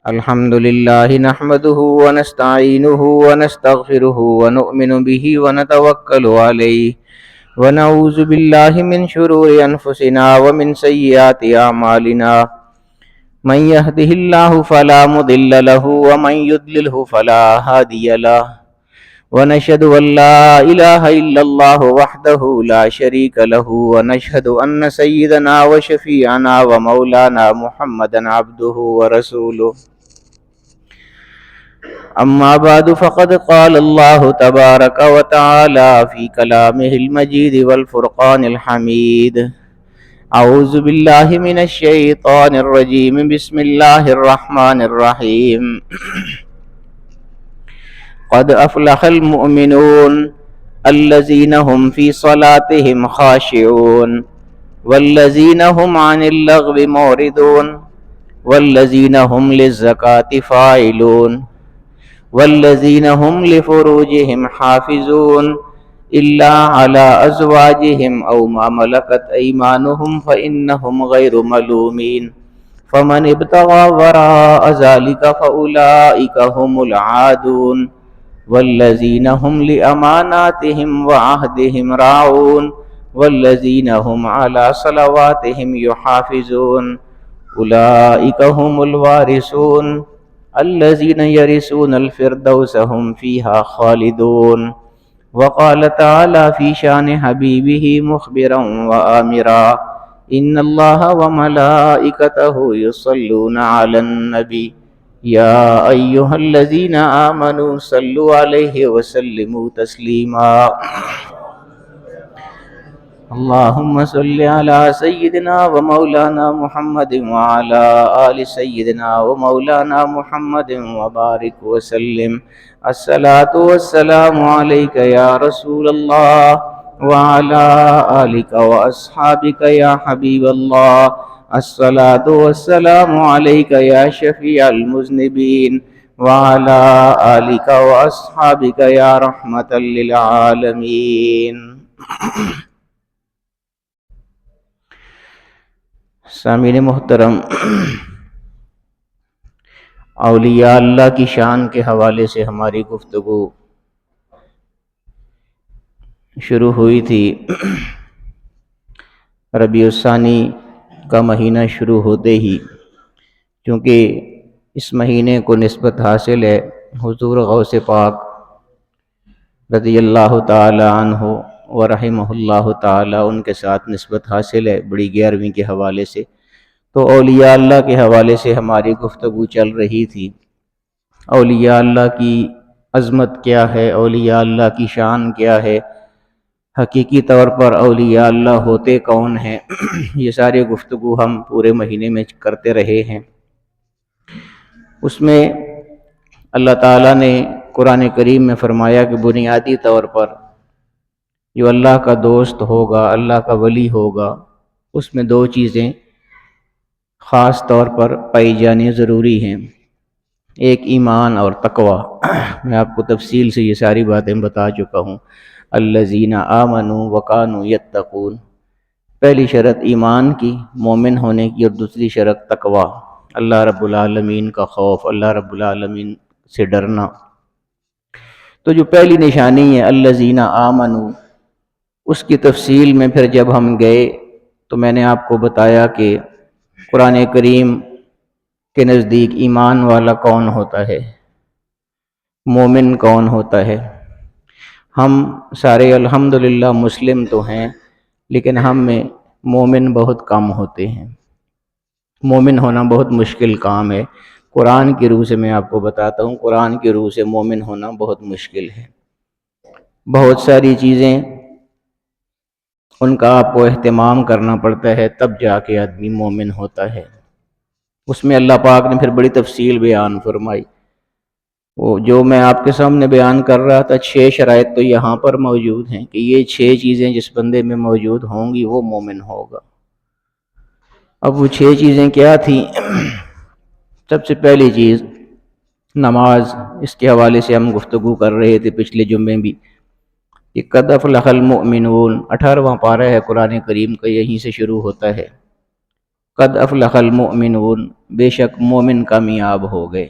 الحمد لله نحمده ونستعينه ونستغفره ونؤمن به ونتوكل عليه ونعوذ بالله من شرور أنفسنا ومن سيئات أعمالنا من يهده الله فلا مضل له ومن يضلله فلا هادي له ونشهد أن لا إله إلا الله وحده لا شريك له ونشهد أن سيدنا وشفيعنا ومولانا محمدا عبده ورسوله أما بعد فقد قال الله تبارك وتعالى في كلامه المجيد والفرقان الحميد أعوذ بالله من الشيطان الرجيم بسم الله الرحمن الرحيم قد أفلح المؤمنون الذين هم في صلاتهم خاشعون والذين هم عن اللغو معرضون والذين هم للزكاة فاعلون والذين هم لفروجهم حافظون إلا على أزواجهم أو ما ملكت أيمانهم فإنهم غير ملومين فمن ابتغى وراء ذلك فأولئك هم العادون والذين هم لأماناتهم وعهدهم راعون والذين هم على صلواتهم يحافظون أولئك هم الوارثون الذين يرثون الفردوس هم فيها خالدون وقال تعالى في شان حبيبه مخبرا وآمرا إن الله وملائكته يصلون على النبي يا أيها الذين آمنوا صلوا عليه وسلموا تسليما اللهم صل على سيدنا ومولانا محمد وعلى آل سيدنا ومولانا محمد وبارك وسلم الصلاة والسلام عليك يا رسول الله وعلى آلك وأصحابك يا حبيب الله الصلاة والسلام عليك يا شفيع المذنبين وعلى آلك وأصحابك يا رحمة للعالمين سامعین محترم، اولیاء اللہ کی شان کے حوالے سے ہماری گفتگو شروع ہوئی تھی۔ ربیع الثانی کا مہینہ شروع ہوتے ہی، چونکہ اس مہینے کو نسبت حاصل ہے حضور غوث پاک رضی اللہ تعالی عنہ ورحمہ اللہ تعالی، ان کے ساتھ نسبت حاصل ہے بڑی 11ویں کے حوالے سے۔ تو اولیاء اللہ کے حوالے سے ہماری گفتگو چل رہی تھی۔ اولیاء اللہ کی عظمت کیا ہے، اولیاء اللہ کی شان کیا ہے، حقیقی طور پر اولیاء اللہ ہوتے کون ہیں، یہ ساری گفتگو ہم پورے مہینے میں کرتے رہے ہیں۔ اس میں اللہ تعالیٰ نے قرآن کریم میں فرمایا کہ بنیادی طور پر جو اللہ کا دوست ہوگا، اللہ کا ولی ہوگا، اس میں 2 چیزیں خاص طور پر پائی جانی ضروری ہیں، ایک ایمان اور تقوی۔ میں آپ کو تفصیل سے یہ ساری باتیں بتا چکا ہوں۔ الذین آمنوا وکانوا یتقون، پہلی شرط ایمان کی، مومن ہونے کی، اور دوسری شرط تقوی، اللہ رب العالمین کا خوف، اللہ رب العالمین سے ڈرنا۔ تو جو پہلی نشانی ہے الذین آمنوا، اس کی تفصیل میں پھر جب ہم گئے تو میں نے آپ کو بتایا کہ قرآن کریم کے نزدیک ایمان والا کون ہوتا ہے، مومن کون ہوتا ہے۔ ہم سارے الحمدللہ مسلم تو ہیں، لیکن ہم میں مومن بہت کم ہوتے ہیں۔ مومن ہونا بہت مشکل کام ہے۔ قرآن کی روح سے میں آپ کو بتاتا ہوں، قرآن کی روح سے مومن ہونا بہت مشکل ہے۔ بہت ساری چیزیں ان کا آپ کو اہتمام کرنا پڑتا ہے، تب جا کے آدمی مومن ہوتا ہے۔ اس میں اللہ پاک نے پھر بڑی تفصیل بیان فرمائی۔ وہ جو میں آپ کے سامنے بیان کر رہا تھا، 6 شرائط تو یہاں پر موجود ہیں کہ یہ 6 چیزیں جس بندے میں موجود ہوں گی وہ مومن ہوگا۔ اب وہ 6 چیزیں کیا تھیں؟ سب سے پہلی چیز نماز، اس کے حوالے سے ہم گفتگو کر رہے تھے پچھلے جمعے بھی کہ قد افلح المؤمنون، 18واں پارہ ہے قرآن کریم کا، یہیں سے شروع ہوتا ہے قد افلح المؤمنون، بے شک مومن کامیاب ہو گئے۔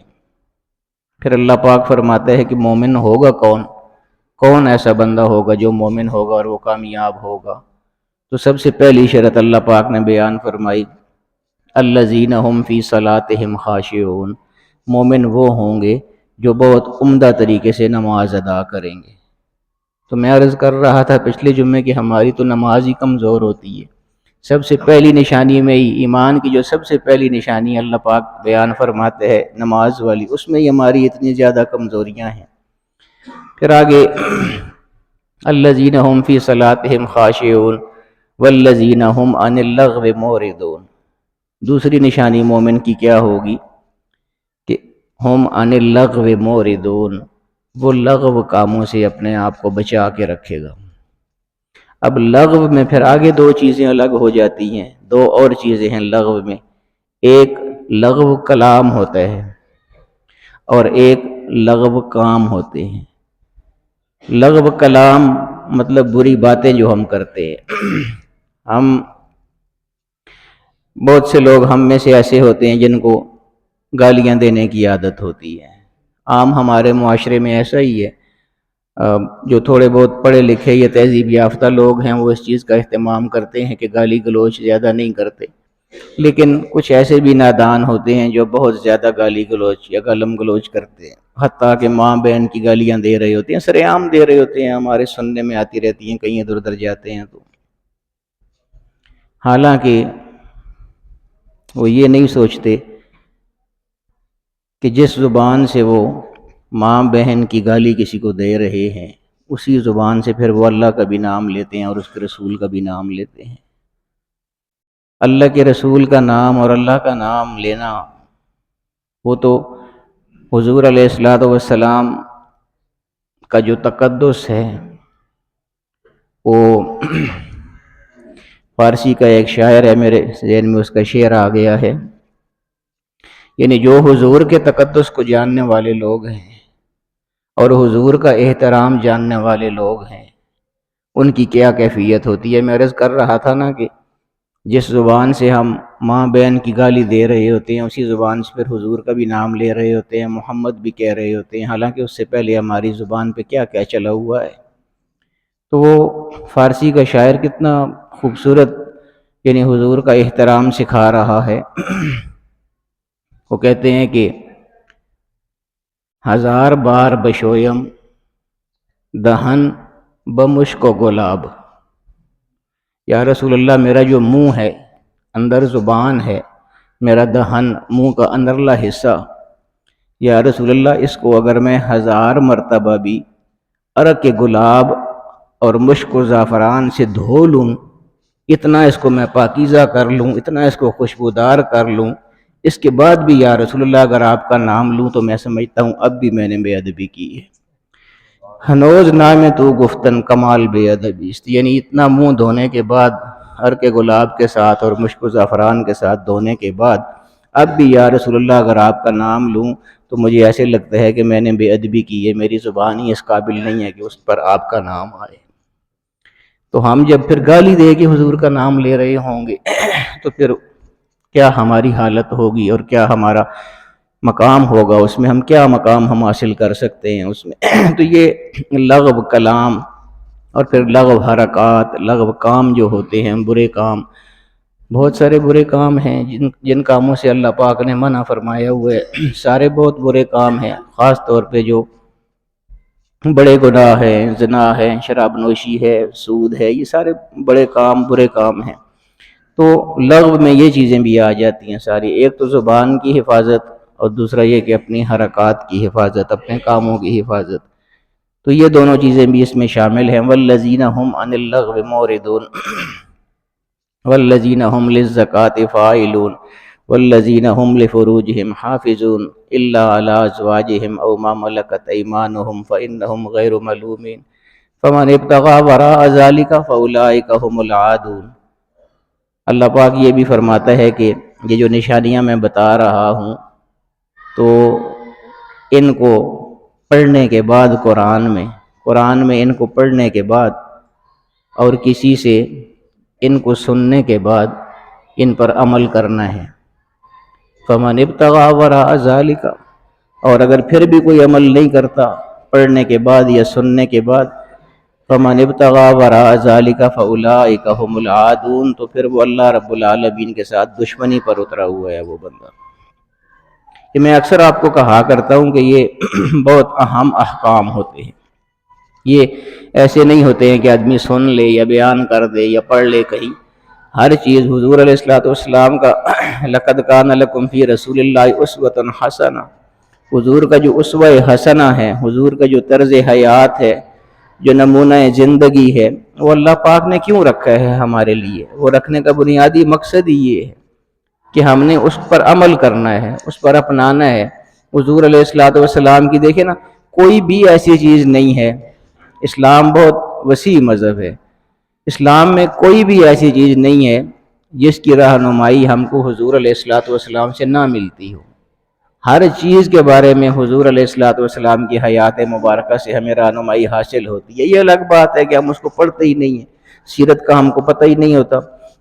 پھر اللہ پاک فرماتا ہے کہ مومن ہوگا کون، کون ایسا بندہ ہوگا جو مومن ہوگا اور وہ کامیاب ہوگا؟ تو سب سے پہلی شرط اللہ پاک نے بیان فرمائی، الذین هم فی صلاتہم خاشعون، مومن وہ ہوں گے جو بہت عمدہ طریقے سے نماز ادا کریں گے۔ تو میں عرض کر رہا تھا پچھلے جمعے کہ ہماری تو نماز ہی کمزور ہوتی ہے۔ سب سے پہلی نشانی میں ہی، ایمان کی جو سب سے پہلی نشانی اللہ پاک بیان فرماتے ہیں نماز والی، اس میں ہی ہماری اتنی زیادہ کمزوریاں ہیں۔ پھر آگے الذین هم فی صلاتہم خاشعون والذین هم عن اللغو معرضون، دوسری نشانی مومن کی کیا ہوگی کہ ہم عن اللغو معرضون، وہ لغو کاموں سے اپنے آپ کو بچا کے رکھے گا۔ اب لغو میں پھر آگے دو چیزیں الگ ہو جاتی ہیں، دو اور چیزیں ہیں لغو میں، ایک لغو کلام ہوتا ہے اور ایک لغو کام ہوتے ہیں۔ لغو کلام مطلب بری باتیں جو ہم کرتے ہیں۔ ہم بہت سے لوگ ہم میں سے ایسے ہوتے ہیں جن کو گالیاں دینے کی عادت ہوتی ہے، عام ہمارے معاشرے میں ایسا ہی ہے۔ جو تھوڑے بہت پڑھے لکھے یا تہذیب یافتہ لوگ ہیں وہ اس چیز کا اہتمام کرتے ہیں کہ گالی گلوچ زیادہ نہیں کرتے، لیکن کچھ ایسے بھی نادان ہوتے ہیں جو بہت زیادہ گالی گلوچ یا گالم گلوچ کرتے ہیں، حتیٰ کہ ماں بہن کی گالیاں دے رہے ہوتے ہیں، سر عام دے رہے ہوتے ہیں، ہمارے سننے میں آتی رہتی ہیں، کہیں ادھر ادھر جاتے ہیں تو۔ حالانکہ وہ یہ نہیں سوچتے کہ جس زبان سے وہ ماں بہن کی گالی کسی کو دے رہے ہیں، اسی زبان سے پھر وہ اللہ کا بھی نام لیتے ہیں اور اس کے رسول کا بھی نام لیتے ہیں۔ اللہ کے رسول کا نام اور اللہ کا نام لینا، وہ تو حضور علیہ الصلوۃ والسلام کا جو تقدس ہے، وہ فارسی کا ایک شاعر ہے، میرے ذہن میں اس کا شعر آ گیا ہے، یعنی جو حضور کے تقدس کو جاننے والے لوگ ہیں اور حضور کا احترام جاننے والے لوگ ہیں، ان کی کیا کیفیت ہوتی ہے۔ میں عرض کر رہا تھا نا کہ جس زبان سے ہم ماں بہن کی گالی دے رہے ہوتے ہیں، اسی زبان سے پھر حضور کا بھی نام لے رہے ہوتے ہیں، محمد بھی کہہ رہے ہوتے ہیں، حالانکہ اس سے پہلے ہماری زبان پہ کیا کیا چلا ہوا ہے۔ تو وہ فارسی کا شاعر کتنا خوبصورت یعنی حضور کا احترام سکھا رہا ہے۔ وہ کہتے ہیں کہ ہزار بار بشویم دہن بمشک و گلاب، یا رسول اللہ میرا جو منہ ہے، اندر زبان ہے، میرا دہن منہ کا اندرلا حصہ، یا رسول اللہ اس کو اگر میں 1000 مرتبہ بھی عرق گلاب اور مشک و زعفران سے دھو لوں، اتنا اس کو میں پاکیزہ کر لوں، اتنا اس کو خوشبودار کر لوں، اس کے بعد بھی یا رسول اللہ اگر آپ کا نام لوں تو میں سمجھتا ہوں اب بھی میں نے بے ادبی کی ہے۔ ہنوز نام تو گفتن کمال بے ادبی، یعنی اتنا منہ دھونے کے بعد، عرق گلاب کے ساتھ اور مشک و زعفران کے ساتھ دھونے کے بعد اب بھی یا رسول اللہ اگر آپ کا نام لوں تو مجھے ایسے لگتا ہے کہ میں نے بے ادبی کی ہے، میری زبان ہی اس قابل نہیں ہے کہ اس پر آپ کا نام آئے۔ تو ہم جب پھر گالی دے کے حضور کا نام لے رہے ہوں گے تو پھر کیا ہماری حالت ہوگی اور کیا ہمارا مقام ہوگا، اس میں ہم کیا مقام ہم حاصل کر سکتے ہیں اس میں۔ تو یہ لغو کلام اور پھر لغو حرکات، لغو کام جو ہوتے ہیں، برے کام، بہت سارے برے کام ہیں جن کاموں سے اللہ پاک نے منع فرمایا ہوئے، سارے بہت برے کام ہیں، خاص طور پہ جو بڑے گناہ ہیں، زنا ہے، شراب نوشی ہے، سود ہے، یہ سارے بڑے کام برے کام ہیں۔ تو لغو میں یہ چیزیں بھی آ جاتی ہیں ساری، ایک تو زبان کی حفاظت اور دوسرا یہ کہ اپنی حرکات کی حفاظت، اپنے کاموں کی حفاظت، تو یہ دونوں چیزیں بھی اس میں شامل ہیں۔ والذین هم عن اللغو معرضون والذین هم للزکاة فاعلون والذین هم لفروجهم حافظون الا علی ازواجهم او ما ملکت ایمانهم فانهم غیر ملومین فمن ابتغى وراء ذلك فاولئک هم العادون۔ اللہ پاک یہ بھی فرماتا ہے کہ یہ جو نشانیاں میں بتا رہا ہوں تو ان کو پڑھنے کے بعد قرآن میں ان کو پڑھنے کے بعد اور کسی سے ان کو سننے کے بعد ان پر عمل کرنا ہے۔ فمن ابتغى وراء ذلك، اور اگر پھر بھی کوئی عمل نہیں کرتا پڑھنے کے بعد یا سننے کے بعد، فمن ابتغى وراء ذلك فاولئك هم العادون، تو پھر وہ اللہ رب العالمین کے ساتھ دشمنی پر اترا ہوا ہے وہ بندہ۔ کہ میں اکثر آپ کو کہا کرتا ہوں کہ یہ بہت اہم احکام ہوتے ہیں، یہ ایسے نہیں ہوتے ہیں کہ آدمی سن لے یا بیان کر دے یا پڑھ لے کہیں۔ ہر چیز حضور علیہ الصلوۃ والسلام کا لقد کان لکم فی رسول اللہ اسوۃ حسنہ، حضور کا جو اسوہ حسنہ ہے، حضور کا جو طرز حیات ہے، جو نمونہ زندگی ہے، وہ اللہ پاک نے کیوں رکھا ہے ہمارے لیے؟ وہ رکھنے کا بنیادی مقصد ہی یہ ہے کہ ہم نے اس پر عمل کرنا ہے، اس پر اپنانا ہے۔ حضور علیہ الصلوۃ والسلام کی دیکھیں نا، کوئی بھی ایسی چیز نہیں ہے، اسلام بہت وسیع مذہب ہے، اسلام میں کوئی بھی ایسی چیز نہیں ہے جس کی رہنمائی ہم کو حضور علیہ الصلوۃ والسلام سے نہ ملتی ہو۔ ہر چیز کے بارے میں حضور علیہ الصلوۃ والسلام کی حیات مبارکہ سے ہمیں رہنمائی حاصل ہوتی ہے۔ یہ الگ بات ہے کہ ہم اس کو پڑھتے ہی نہیں ہیں، سیرت کا ہم کو پتہ ہی نہیں ہوتا،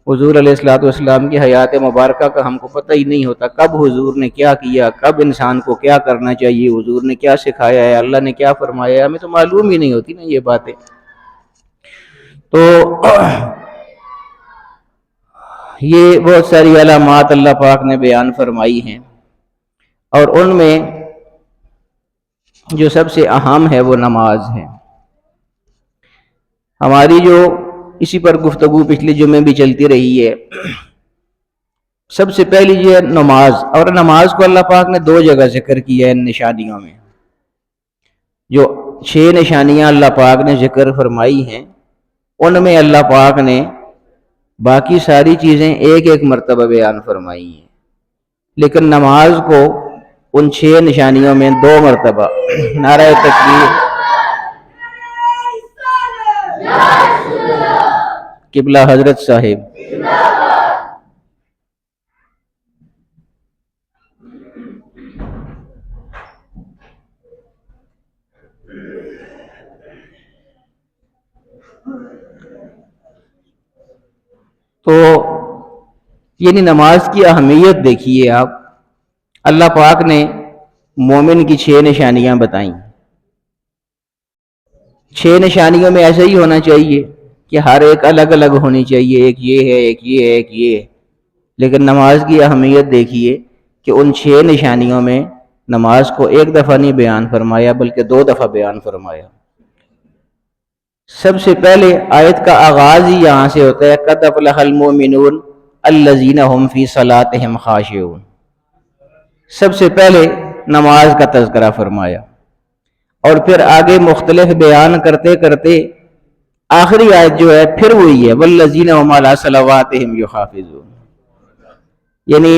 حضور علیہ الصلوۃ والسلام کی حیات مبارکہ کا ہم کو پتہ ہی نہیں ہوتا، کب حضور نے کیا کیا، کب انسان کو کیا کرنا چاہیے، حضور نے کیا سکھایا ہے، اللہ نے کیا فرمایا ہے، ہمیں تو معلوم ہی نہیں ہوتی نا یہ باتیں۔ تو یہ بہت ساری علامات اللہ پاک نے بیان فرمائی ہیں، اور ان میں جو سب سے اہم ہے وہ نماز ہے۔ ہماری جو اسی پر گفتگو پچھلے جمعے بھی چلتی رہی ہے، سب سے پہلی یہ نماز، اور نماز کو اللہ پاک نے 2 جگہ ذکر کیا ہے ان نشانیوں میں۔ جو 6 نشانیاں اللہ پاک نے ذکر فرمائی ہیں، ان میں اللہ پاک نے باقی ساری چیزیں ایک ایک مرتبہ بیان فرمائی ہیں، لیکن نماز کو ان 6 نشانیوں میں 2 مرتبہ۔ نعرہ تکبیر، قبلہ حضرت صاحب۔ تو یعنی نماز کی اہمیت دیکھیے آپ، اللہ پاک نے مومن کی 6 نشانیاں بتائیں۔ 6 نشانیوں میں ایسا ہی ہونا چاہیے کہ ہر ایک الگ الگ ہونی چاہیے، ایک یہ ہے، ایک یہ ہے، ایک یہ ہے، لیکن نماز کی اہمیت دیکھیے کہ ان 6 نشانیوں میں نماز کو ایک دفعہ نہیں بیان فرمایا بلکہ 2 دفعہ بیان فرمایا۔ سب سے پہلے آیت کا آغاز ہی یہاں سے ہوتا ہے، قد افلح المؤمنون الذین هم فی صلاتهم خاشعون۔ سب سے پہلے نماز کا تذکرہ فرمایا، اور پھر آگے مختلف بیان کرتے کرتے آخری آیت جو ہے پھر وہی ہے، والذین هم علی صلواتهم یحافظون۔ یعنی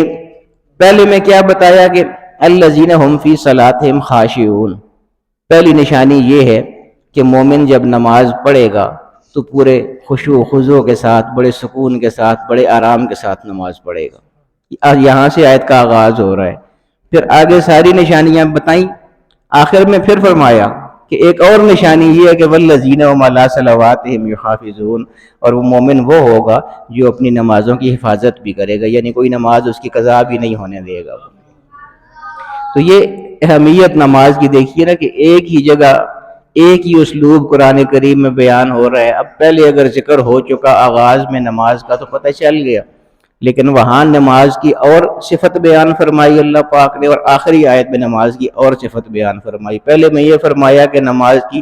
پہلے میں کیا بتایا کہ الذین هم فی صلاتهم خاشعون، پہلی نشانی یہ ہے کہ مومن جب نماز پڑھے گا تو پورے خشوع و خضوع کے ساتھ، بڑے سکون کے ساتھ، بڑے آرام کے ساتھ نماز پڑھے گا۔ یہاں سے آیت کا آغاز ہو رہا ہے، پھر آگے ساری نشانیاں بتائیں، آخر میں پھر فرمایا کہ ایک اور نشانی یہ ہے کہ والذین هم علی صلواتهم یحافظون، اور وہ مومن وہ ہوگا جو اپنی نمازوں کی حفاظت بھی کرے گا، یعنی کوئی نماز اس کی قضا بھی نہیں ہونے دے گا۔ تو یہ اہمیت نماز کی دیکھیے نا کہ ایک ہی جگہ ایک ہی اسلوب قرآن کریم میں بیان ہو رہا ہے۔ اب پہلے اگر ذکر ہو چکا آغاز میں نماز کا تو پتہ چل گیا، لیکن وہاں نماز کی اور صفت بیان فرمائی اللہ پاک نے، اور آخری آیت میں نماز کی اور صفت بیان فرمائی۔ پہلے میں یہ فرمایا کہ نماز کی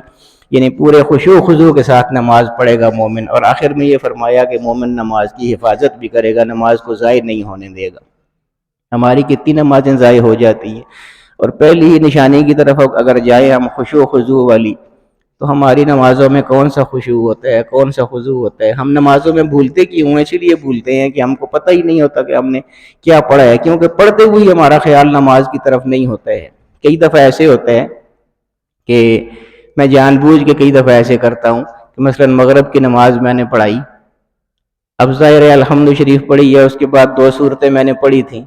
یعنی پورے خشوع و خضوع کے ساتھ نماز پڑھے گا مومن، اور آخر میں یہ فرمایا کہ مومن نماز کی حفاظت بھی کرے گا، نماز کو ضائع نہیں ہونے دے گا۔ ہماری کتنی نمازیں ضائع ہو جاتی ہیں، اور پہلی ہی نشانی کی طرف اگر جائیں ہم خشوع و خضوع والی، تو ہماری نمازوں میں کون سا خشوع ہوتا ہے، کون سا خضوع ہوتا ہے؟ ہم نمازوں میں بھولتے کیوں ہیں؟ اسی لیے بھولتے ہیں کہ ہم کو پتہ ہی نہیں ہوتا کہ ہم نے کیا پڑھا ہے، کیونکہ پڑھتے ہوئے ہمارا خیال نماز کی طرف نہیں ہوتا ہے۔ کئی دفعہ ایسے ہوتا ہے کہ میں جان بوجھ کے کئی دفعہ ایسے کرتا ہوں کہ مثلا مغرب کی نماز میں نے پڑھائی، اب ظاہر ہے الحمد شریف پڑھی ہے، اس کے بعد 2 سورتیں میں نے پڑھی تھیں،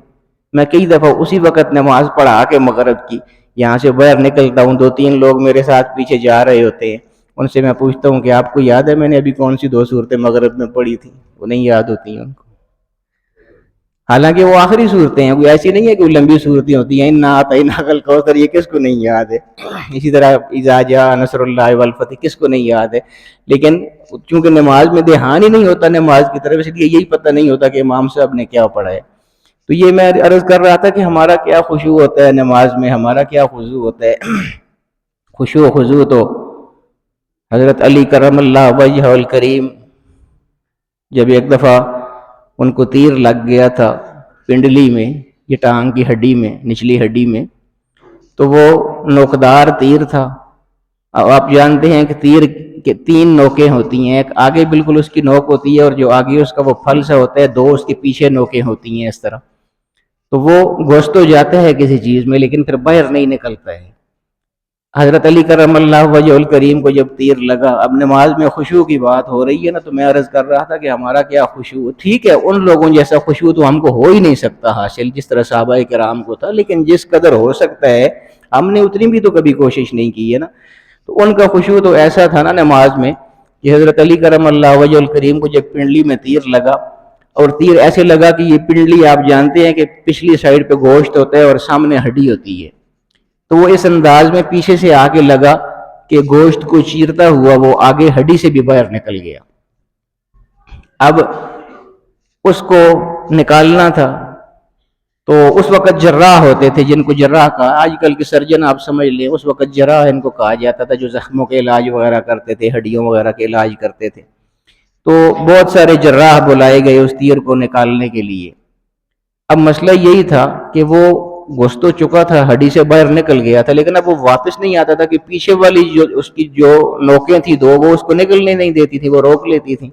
میں کئی دفعہ اسی وقت نماز پڑھا کے مغرب کی یہاں سے باہر نکلتا ہوں، 2-3 لوگ میرے ساتھ پیچھے جا رہے ہوتے ہیں، ان سے میں پوچھتا ہوں کہ آپ کو یاد ہے میں نے ابھی کون سی 2 سورتیں مغرب میں پڑھی تھیں؟ وہ نہیں یاد ہوتی ہیں ان کو۔ حالانکہ وہ آخری صورتیں ہیں، کوئی ایسی نہیں ہے کہ وہ لمبی صورتیں ہوتی ہیں، انا اعطیناک الکوثر، یہ کس کو نہیں یاد ہے؟ اسی طرح اذا جاء نصر اللہ والفتح کس کو نہیں یاد ہے؟ لیکن چونکہ نماز میں دھیان ہی نہیں ہوتا نماز کی طرف، اس لیے یہی پتہ نہیں ہوتا کہ امام صاحب نے کیا پڑھا ہے۔ تو یہ میں عرض کر رہا تھا کہ ہمارا کیا خشوع ہوتا ہے نماز میں، ہمارا کیا خضوع ہوتا ہے۔ خشوع و خضوع تو حضرت علی کرم اللہ وجہہ الکریم جب ایک دفعہ ان کو تیر لگ گیا تھا پنڈلی میں، یہ ٹانگ کی ہڈی میں، نچلی ہڈی میں، تو وہ نوکدار تیر تھا۔ آپ جانتے ہیں کہ تیر کے 3 نوکیں ہوتی ہیں، ایک آگے بالکل اس کی نوک ہوتی ہے، اور جو آگے اس کا وہ پھل سا ہوتا ہے 2 اس کے پیچھے نوکیں ہوتی ہیں اس طرح، تو وہ گھس تو جاتا ہے کسی چیز میں لیکن پھر باہر نہیں نکلتا ہے۔ حضرت علی کرم اللہ وجہ الکریم کو جب تیر لگا، اب نماز میں خشوع کی بات ہو رہی ہے نا، تو میں عرض کر رہا تھا کہ ہمارا کیا خشوع، ٹھیک ہے ان لوگوں جیسا خشوع تو ہم کو ہو ہی نہیں سکتا حاصل جس طرح صحابہ کرام کو تھا، لیکن جس قدر ہو سکتا ہے ہم نے اتنی بھی تو کبھی کوشش نہیں کی ہے نا۔ تو ان کا خشوع تو ایسا تھا نا نماز میں کہ حضرت علی کرم اللہ وجہ الکریم کو جب پنڈلی میں تیر لگا، اور تیر ایسے لگا کہ یہ پنڈلی آپ جانتے ہیں کہ پچھلی سائڈ پہ گوشت ہوتا ہے اور سامنے ہڈی ہوتی ہے، تو وہ اس انداز میں پیچھے سے آگے لگا کہ گوشت کو چیرتا ہوا وہ آگے ہڈی سے بھی باہر نکل گیا۔ اب اس کو نکالنا تھا، تو اس وقت جراح ہوتے تھے جن کو جراح کہا، آج کل کے سرجن آپ سمجھ لیں، اس وقت جراح ان کو کہا جاتا تھا، جو زخموں کے علاج وغیرہ کرتے تھے، ہڈیوں وغیرہ کے علاج کرتے تھے۔ تو بہت سارے جراح بلائے گئے اس تیر کو نکالنے کے لیے۔ اب مسئلہ یہی تھا کہ وہ گھس تو چکا تھا، ہڈی سے باہر نکل گیا تھا، لیکن اب وہ واپس نہیں آتا تھا کہ پیچھے والی جو اس کی جو نوکیں تھی 2 وہ اس کو نکلنے نہیں دیتی تھی، وہ روک لیتی تھی۔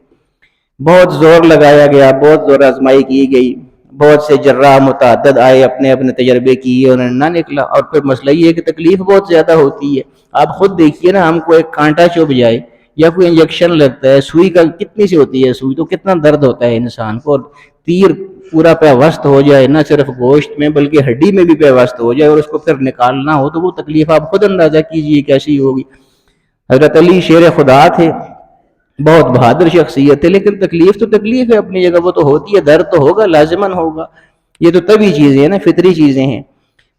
بہت زور لگایا گیا، بہت زور آزمائی کی گئی، بہت سے جراح متعدد آئے، اپنے اپنے تجربے کیے، انہوں نے نہ نکلا۔ اور پھر مسئلہ یہ ہے کہ تکلیف بہت زیادہ ہوتی ہے۔ آپ خود دیکھیے نا، ہم کو ایک کانٹا چبھ جائے یا کوئی انجیکشن لگتا ہے، سوئی کا کتنی سی ہوتی ہے سوئی، تو کتنا درد ہوتا ہے انسان کو، اور تیر پورا پیوست ہو جائے نہ صرف گوشت میں بلکہ ہڈی میں بھی پیوست ہو جائے اور اس کو پھر نکالنا ہو، تو وہ تکلیف آپ خود اندازہ کیجئے کیسی ہوگی۔ حضرت علی شیر خدا تھے، بہت بہادر شخصیت ہے، لیکن تکلیف تو تکلیف ہے اپنی جگہ، وہ تو ہوتی ہے، درد تو ہوگا، لازماً ہوگا، یہ تو طبعی چیزیں ہیں نا، فطری چیزیں ہیں۔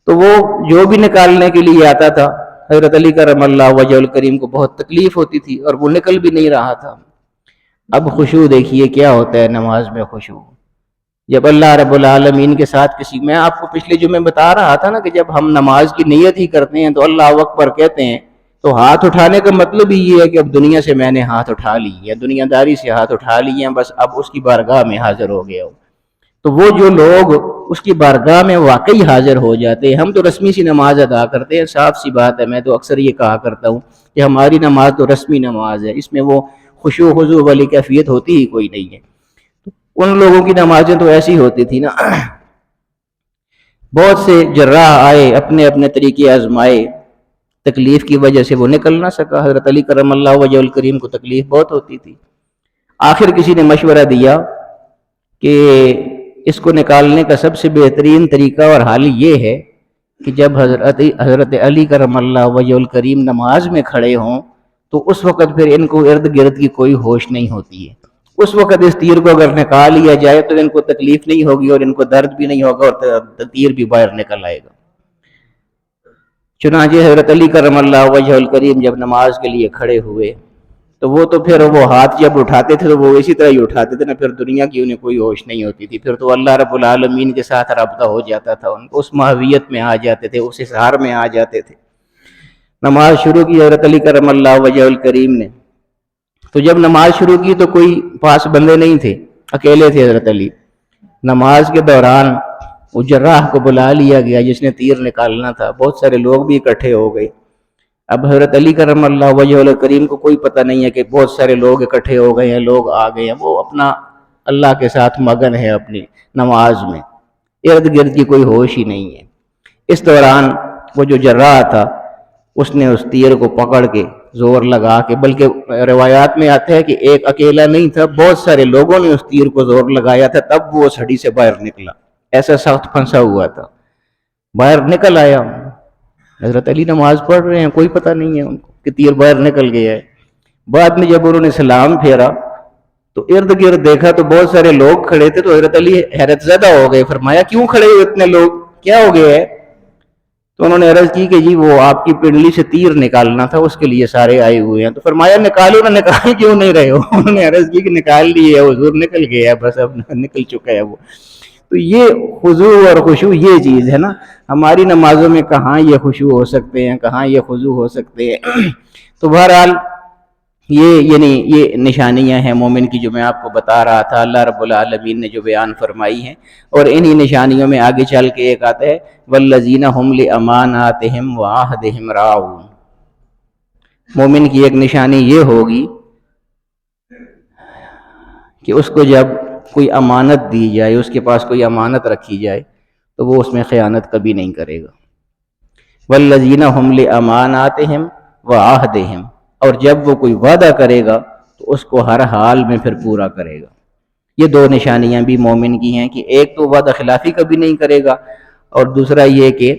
تو وہ جو بھی نکالنے کے لیے آتا تھا حضرت علی کرم اللہ وجہ الکریم کو بہت تکلیف ہوتی تھی اور وہ نکل بھی نہیں رہا تھا۔ اب خشوع دیکھیے کیا ہوتا ہے نماز میں خشوع، جب اللہ رب العالمین کے ساتھ کسی، میں آپ کو پچھلے جمعے بتا رہا تھا نا کہ جب ہم نماز کی نیت ہی کرتے ہیں تو اللہ اکبر کہتے ہیں، تو ہاتھ اٹھانے کا مطلب ہی یہ ہے کہ اب دنیا سے میں نے ہاتھ اٹھا لی ہے، دنیا داری سے ہاتھ اٹھا لی ہیں، بس اب اس کی بارگاہ میں حاضر ہو گیا ہوں۔ تو وہ جو لوگ اس کی بارگاہ میں واقعی حاضر ہو جاتے ہیں، ہم تو رسمی سی نماز ادا کرتے ہیں، صاف سی بات ہے، میں تو اکثر یہ کہا کرتا ہوں کہ ہماری نماز تو رسمی نماز ہے، اس میں وہ خشوع خضوع والی کیفیت ہوتی ہی کوئی نہیں ہے۔ ان لوگوں کی نمازیں تو ایسی ہوتی تھی نا۔ بہت سے جراح آئے، اپنے اپنے طریقے آزمائے، تکلیف کی وجہ سے وہ نکل نہ سکا۔ حضرت علی کرم اللہ وجہ الکریم کو تکلیف بہت ہوتی تھی۔ آخر کسی نے مشورہ دیا کہ اس کو نکالنے کا سب سے بہترین طریقہ اور حل یہ ہے کہ جب حضرت علی کرم اللہ وجہ الکریم نماز میں کھڑے ہوں تو اس وقت پھر ان کو ارد گرد کی کوئی ہوش نہیں ہوتی ہے، اس وقت اس تیر کو اگر نکال لیا جائے تو ان کو تکلیف نہیں ہوگی اور ان کو درد بھی نہیں ہوگا اور تیر بھی باہر نکل آئے گا۔ چنانچہ حضرت علی کرم اللہ وجہ الکریم جب نماز کے لیے کھڑے ہوئے تو وہ تو پھر وہ ہاتھ جب اٹھاتے تھے تو وہ اسی طرح ہی اٹھاتے تھے نا، پھر دنیا کی انہیں کوئی ہوش نہیں ہوتی تھی، پھر تو اللہ رب العالمین کے ساتھ رابطہ ہو جاتا تھا، ان کو اس ماہویت میں آ جاتے تھے، اس اظہار میں آ جاتے تھے۔ نماز شروع کی حضرت علی کرم اللہ وجہ الکریم نے، تو جب نماز شروع کی تو کوئی پاس بندے نہیں تھے، اکیلے تھے حضرت علی۔ نماز کے دوران وہ جراح کو بلا لیا گیا جس نے تیر نکالنا تھا، بہت سارے لوگ بھی اکٹھے ہو گئے۔ اب حضرت علی کرم اللہ وجہ الکریم کو کوئی پتہ نہیں ہے کہ بہت سارے لوگ اکٹھے ہو گئے ہیں، لوگ آ گئے ہیں، وہ اپنا اللہ کے ساتھ مگن ہے اپنی نماز میں، ارد گرد کی کوئی ہوش ہی نہیں ہے۔ اس دوران وہ جو جراح تھا اس نے اس تیر کو پکڑ کے زور لگا کے، بلکہ روایات میں آتا ہے کہ ایک اکیلا نہیں تھا، بہت سارے لوگوں نے اس تیر کو زور لگایا تھا، تب وہ اس ہڈی سے باہر نکلا، ایسا سخت پھنسا ہوا تھا، باہر نکل آیا۔ حضرت علی نماز پڑھ رہے ہیں، کوئی پتہ نہیں ہے ان کو کہ تیر باہر نکل گیا ہے۔ بعد میں جب انہوں نے سلام پھیرا تو ارد گرد دیکھا تو بہت سارے لوگ کھڑے تھے، تو حضرت علی حیرت زدہ ہو گئے، فرمایا کیوں کھڑے ہوئے اتنے لوگ، کیا ہو گیا ہے؟ تو انہوں نے عرض کی کہ جی وہ آپ کی پنڈلی سے تیر نکالنا تھا، اس کے لیے سارے آئے ہوئے ہیں۔ تو فرمایا نکالو نہ، نکال کیوں نہیں رہے ہو؟ انہوں نے عرض کی کہ نکال لیے ہے حضور، نکل گیا ہے، بس اب نکل چکا ہے وہ۔ تو یہ خضوع اور خشوع یہ چیز ہے نا، ہماری نمازوں میں کہاں یہ خشوع ہو سکتے ہیں، کہاں یہ خضوع ہو سکتے ہیں۔ تو بہرحال یہ نشانیاں ہیں مومن کی جو میں آپ کو بتا رہا تھا، اللہ رب العالمین نے جو بیان فرمائی ہیں۔ اور انہی نشانیوں میں آگے چل کے ایک آتا ہے والذین هم لاماناتہم وعہدہم راعون۔ مومن کی ایک نشانی یہ ہوگی کہ اس کو جب کوئی امانت دی جائے، اس کے پاس کوئی امانت رکھی جائے تو وہ اس میں خیانت کبھی نہیں کرے گا۔ والذین هم لاماناتہم وعہدہم، اور جب وہ کوئی وعدہ کرے گا تو اس کو ہر حال میں پھر پورا کرے گا۔ یہ دو نشانیاں بھی مومن کی ہیں کہ ایک تو وعدہ خلافی کبھی نہیں کرے گا، اور دوسرا یہ کہ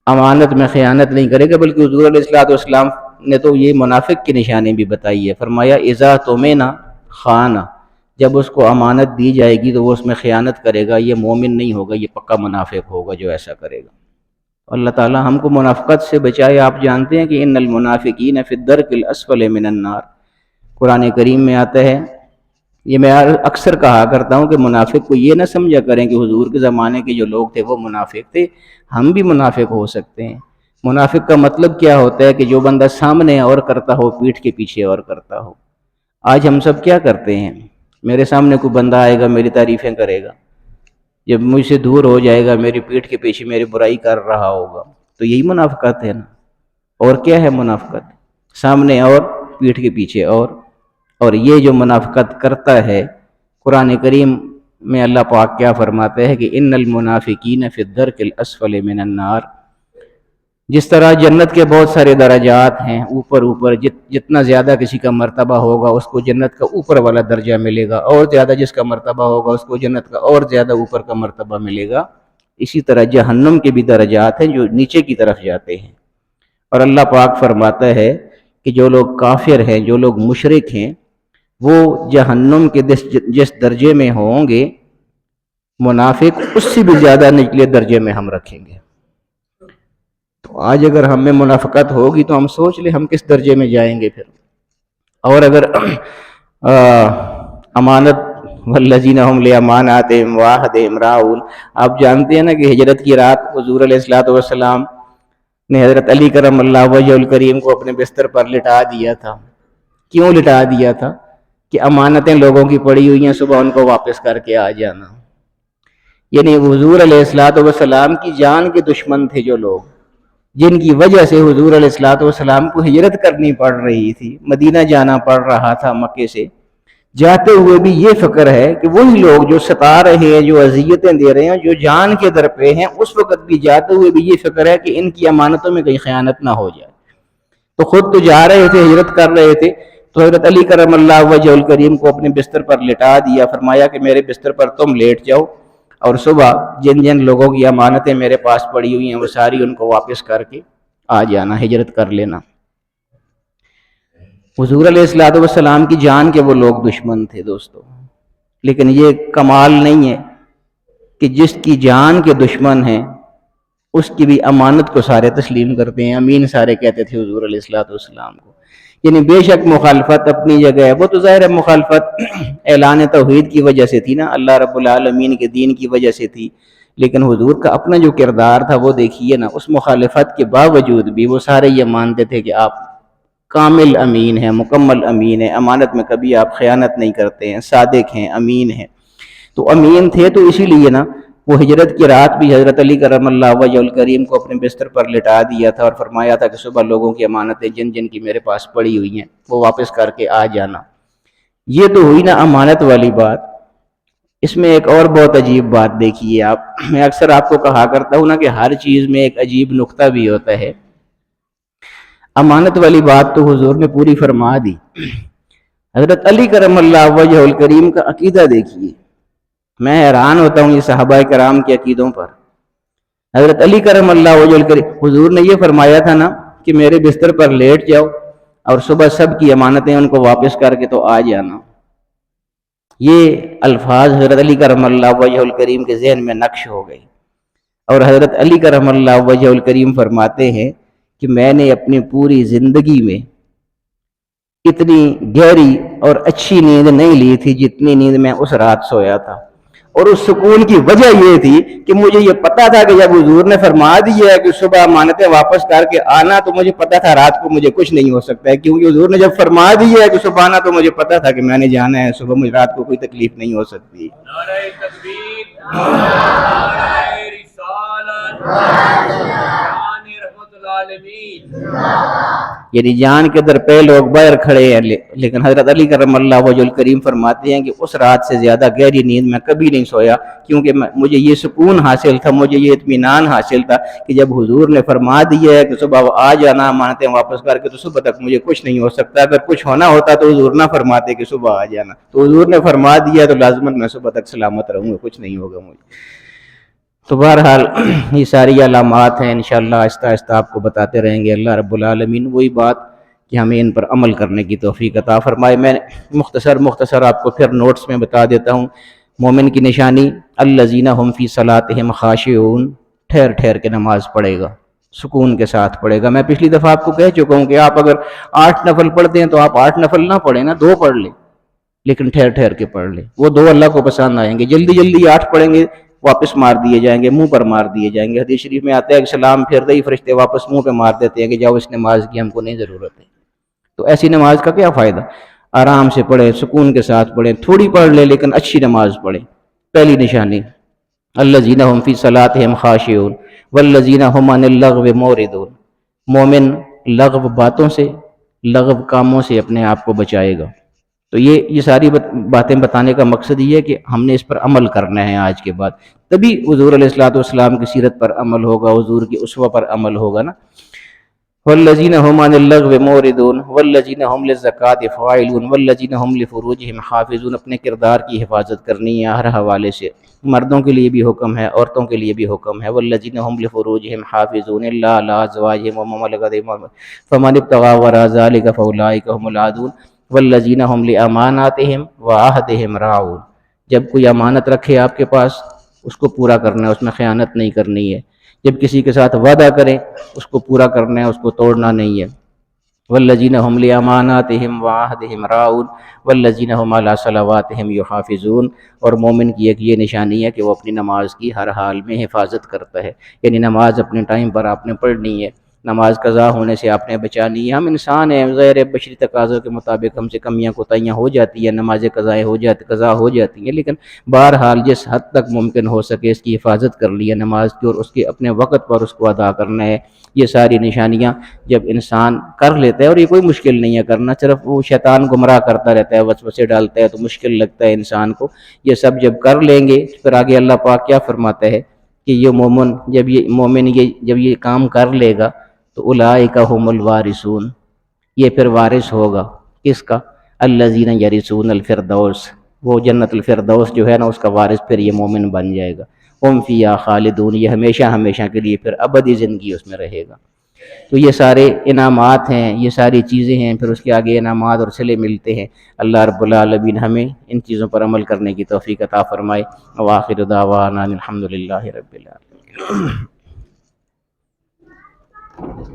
امانت میں خیانت نہیں کرے گا۔ بلکہ حضور علیہ السلام نے تو یہ منافق کی نشانی بھی بتائی ہے، فرمایا اذا تؤمن خان، جب اس کو امانت دی جائے گی تو وہ اس میں خیانت کرے گا، یہ مومن نہیں ہوگا، یہ پکا منافق ہوگا جو ایسا کرے گا۔ اللہ تعالی ہم کو منافقت سے بچائے۔ آپ جانتے ہیں کہ ان المنافقین فی الدرک الاسفل من النار، قرآن کریم میں آتا ہے۔ یہ میں اکثر کہا کرتا ہوں کہ منافق کو یہ نہ سمجھا کریں کہ حضور کے زمانے کے جو لوگ تھے وہ منافق تھے، ہم بھی منافق ہو سکتے ہیں۔ منافق کا مطلب کیا ہوتا ہے کہ جو بندہ سامنے اور کرتا ہو، پیٹھ کے پیچھے اور کرتا ہو۔ آج ہم سب کیا کرتے ہیں؟ میرے سامنے کوئی بندہ آئے گا، میری تعریفیں کرے گا، جب مجھ سے دور ہو جائے گا میری پیٹھ کے پیچھے میری برائی کر رہا ہوگا۔ تو یہی منافقت ہے نا۔ اور کیا ہے منافقت؟ سامنے اور پیٹھ کے پیچھے اور یہ جو منافقت کرتا ہے، قرآن کریم میں اللہ پاک کیا فرماتے ہیں کہ ان المنافقین فی الدرک الاسفل من النار۔ جس طرح جنت کے بہت سارے درجات ہیں، اوپر جتنا زیادہ کسی کا مرتبہ ہوگا اس کو جنت کا اوپر والا درجہ ملے گا، اور زیادہ جس کا مرتبہ ہوگا اس کو جنت کا اور زیادہ اوپر کا مرتبہ ملے گا۔ اسی طرح جہنم کے بھی درجات ہیں جو نیچے کی طرف جاتے ہیں۔ اور اللہ پاک فرماتا ہے کہ جو لوگ کافر ہیں، جو لوگ مشرک ہیں، وہ جہنم کے جس درجے میں ہوں گے، منافق اس سے بھی زیادہ نچلے درجے میں ہم رکھیں گے۔ تو آج اگر ہم میں منافقت ہوگی تو ہم سوچ لیں ہم کس درجے میں جائیں گے پھر۔ اور اگر امانت والذین هم لاماناتہم وعہدہم راعون، آپ جانتے ہیں نا کہ ہجرت کی رات حضور علیہ السلام نے حضرت علی کرم اللہ وجہ الکریم کو اپنے بستر پر لٹا دیا تھا۔ کیوں لٹا دیا تھا؟ کہ امانتیں لوگوں کی پڑی ہوئی ہیں، صبح ان کو واپس کر کے آ جانا۔ یعنی حضور علیہ السلام کی جان کے دشمن تھے جو لوگ، جن کی وجہ سے حضور علیہ السلام کو ہجرت کرنی پڑ رہی تھی، مدینہ جانا پڑ رہا تھا مکے سے، جاتے ہوئے بھی یہ فکر ہے کہ وہی لوگ جو ستا رہے ہیں، جو اذیتیں دے رہے ہیں، جو جان کے در پہ ہیں، اس وقت بھی جاتے ہوئے بھی یہ فکر ہے کہ ان کی امانتوں میں کہیں خیانت نہ ہو جائے۔ تو خود تو جا رہے تھے، ہجرت کر رہے تھے، تو حضرت علی کرم اللہ وجہ الکریم کو اپنے بستر پر لٹا دیا، فرمایا کہ میرے بستر پر تم لیٹ جاؤ، اور صبح جن جن لوگوں کی امانتیں میرے پاس پڑی ہوئی ہیں وہ ساری ان کو واپس کر کے آ جانا، ہجرت کر لینا۔ حضور علیہ السلام کی جان کے وہ لوگ دشمن تھے دوستو، لیکن یہ کمال نہیں ہے کہ جس کی جان کے دشمن ہیں اس کی بھی امانت کو سارے تسلیم کرتے ہیں، امین سارے کہتے تھے حضور علیہ السلام کو۔ یعنی بے شک مخالفت اپنی جگہ ہے، وہ تو ظاہر ہے مخالفت اعلان توحید کی وجہ سے تھی نا، اللہ رب العالمین کے دین کی وجہ سے تھی، لیکن حضور کا اپنا جو کردار تھا وہ دیکھیے نا، اس مخالفت کے باوجود بھی وہ سارے یہ مانتے تھے کہ آپ کامل امین ہیں، مکمل امین ہیں، امانت میں کبھی آپ خیانت نہیں کرتے ہیں، صادق ہیں، امین ہیں۔ تو امین تھے تو اسی لیے نا وہ ہجرت کی رات بھی حضرت علی کرم اللہ وجہ الکریم کو اپنے بستر پر لٹا دیا تھا، اور فرمایا تھا کہ صبح لوگوں کی امانتیں جن جن کی میرے پاس پڑی ہوئی ہیں وہ واپس کر کے آ جانا۔ یہ تو ہوئی نا امانت والی بات۔ اس میں ایک اور بہت عجیب بات دیکھیے آپ، میں اکثر آپ کو کہا کرتا ہوں نا کہ ہر چیز میں ایک عجیب نقطہ بھی ہوتا ہے۔ امانت والی بات تو حضور نے پوری فرما دی۔ حضرت علی کرم اللہ وجہ الکریم کا عقیدہ دیکھیے، میں حیران ہوتا ہوں یہ صحابہ کرام کے عقیدوں پر۔ حضرت علی کرم اللہ وجہ الکریم، حضور نے یہ فرمایا تھا نا کہ میرے بستر پر لیٹ جاؤ اور صبح سب کی امانتیں ان کو واپس کر کے تو آ جانا۔ یہ الفاظ حضرت علی کرم اللہ وجہ الکریم کے ذہن میں نقش ہو گئی، اور حضرت علی کرم اللہ وجہ الکریم فرماتے ہیں کہ میں نے اپنی پوری زندگی میں اتنی گہری اور اچھی نیند نہیں لی تھی جتنی نیند میں اس رات سویا تھا، اور اس سکون کی وجہ یہ تھی کہ مجھے یہ پتا تھا کہ جب حضور نے فرما دیا ہے کہ صبح امانتیں واپس کر کے آنا، تو مجھے پتا تھا رات کو مجھے کچھ نہیں ہو سکتا ہے، کیونکہ حضور نے جب فرما دیا ہے کہ صبح آنا تو مجھے پتا تھا کہ میں نے جانا ہے، صبح مجھے رات کو کوئی تکلیف نہیں ہو سکتی۔ نعرہ تکبیر، نعرہ رسالت، شان رحمت العالمین۔ یعنی جان کے در پہ لوگ باہر کھڑے ہیں، لیکن حضرت علی کرم اللہ وجہ الکریم فرماتے ہیں کہ اس رات سے زیادہ گہری نیند میں کبھی نہیں سویا، کیونکہ مجھے یہ سکون حاصل تھا، مجھے یہ اطمینان حاصل تھا کہ جب حضور نے فرما دیا ہے کہ صبح آ جانا امانتیں واپس کر کے، تو صبح تک مجھے کچھ نہیں ہو سکتا۔ اگر کچھ ہونا ہوتا تو حضور نہ فرماتے کہ صبح آ جانا، تو حضور نے فرما دیا تو لازماً میں صبح تک سلامت رہوں گا، کچھ نہیں ہوگا مجھے۔ تو بہرحال یہ ساری علامات ہیں، انشاءاللہ آہستہ آہستہ آپ کو بتاتے رہیں گے۔ اللہ رب العالمین وہی بات کہ ہمیں ان پر عمل کرنے کی توفیق عطا فرمائے۔ میں مختصر آپ کو پھر نوٹس میں بتا دیتا ہوں۔ مومن کی نشانی الذین هم فی صلاتہم خاشعون، ٹھہر ٹھہر کے نماز پڑھے گا، سکون کے ساتھ پڑھے گا۔ میں پچھلی دفعہ آپ کو کہہ چکا ہوں کہ آپ اگر 8 نفل پڑھتے ہیں تو آپ 8 نفل نہ پڑھیں نا، 2 پڑھ لیں، لیکن ٹھہر ٹھہر کے پڑھ لیں، وہ 2 اللہ کو پسند آئیں گے۔ جلدی جلدی 8 پڑھیں گے، واپس مار دیے جائیں گے، منہ پر مار دیے جائیں گے۔ حدیث شریف میں آتا ہے کہ سلام پھرتے ہی فرشتے واپس منہ پہ مار دیتے ہیں کہ جاؤ اس نماز کی ہم کو نہیں ضرورت ہے۔ تو ایسی نماز کا کیا فائدہ؟ آرام سے پڑھیں، سکون کے ساتھ پڑھیں، تھوڑی پڑھ لیں لیکن اچھی نماز پڑھیں۔ پہلی نشانی الذین هم فی صلاتہم خاشعون والذین هم عن اللغو معرضون، مومن لغو باتوں سے، لغو کاموں سے اپنے آپ کو بچائے گا۔ تو یہ ساری باتیں بتانے کا مقصد یہ ہے کہ ہم نے اس پر عمل کرنا ہے آج کے بعد، تبھی حضور علیہ الصلوۃ والسلام کی سیرت پر عمل ہوگا، حضور کی اسوہ پر عمل ہوگا نا۔ والذین هم عن اللغو معرضون والذین هم للزکاۃ فاعلون والذین هم لفروجهم حافظون، اپنے کردار کی حفاظت کرنی ہے ہر حوالے سے، مردوں کے لیے بھی حکم ہے، عورتوں کے لیے بھی حکم ہے۔ والذین هم لفروجهم حافظون الا علی ازواجهم وما ملكت ایمانهم فمن ابتغى وراء ذلك فاولئک هم العادون والذین هم لاماناتهم وعهدهم راعون، جب کوئی امانت رکھے آپ کے پاس اس کو پورا کرنا ہے، اس میں خیانت نہیں کرنی ہے۔ جب کسی کے ساتھ وعدہ کریں اس کو پورا کرنا ہے، اس کو توڑنا نہیں ہے۔ والذین هم لاماناتهم وعهدهم راعون والذین هم علی صلواتهم یحافظون، اور مومن کی ایک یہ نشانی ہے کہ وہ اپنی نماز کی ہر حال میں حفاظت کرتا ہے، یعنی نماز اپنے ٹائم پر آپ نے پڑھنی ہے، نماز قضا ہونے سے آپ نے بچانی ہے۔ ہم انسان ہیں، غیر بشری تقاضوں کے مطابق ہم سے کمیاں کوتاہیاں ہو جاتی ہیں، نمازیں قضا ہو جاتی ہیں، لیکن بہرحال جس حد تک ممکن ہو سکے اس کی حفاظت کر لی ہے نماز کی، اور اس کے اپنے وقت پر اس کو ادا کرنا ہے۔ یہ ساری نشانیاں جب انسان کر لیتا ہے، اور یہ کوئی مشکل نہیں ہے کرنا، صرف وہ شیطان گمراہ کرتا رہتا ہے، وسوسے ڈالتا ہے تو مشکل لگتا ہے انسان کو۔ یہ سب جب کر لیں گے پھر آگے اللہ پاک کیا فرماتا ہے کہ یہ مومن جب یہ کام کر لے گا تو اولئک هم الوارثون، یہ پھر وارث ہوگا کس کا؟ الذین یرثون الفردوس، وہ جنت الفردوس جو ہے نا اس کا وارث پھر یہ مومن بن جائے گا۔ ہم فیہا خالدون، یہ ہمیشہ ہمیشہ کے لیے پھر ابدی زندگی اس میں رہے گا۔ تو یہ سارے انعامات ہیں، یہ ساری چیزیں ہیں، پھر اس کے آگے انعامات اور صلے ملتے ہیں۔ اللہ رب العالمین ہمیں ان چیزوں پر عمل کرنے کی توفیق عطا فرمائے۔ وآخر دعوانا الحمدللہ رب العالمین۔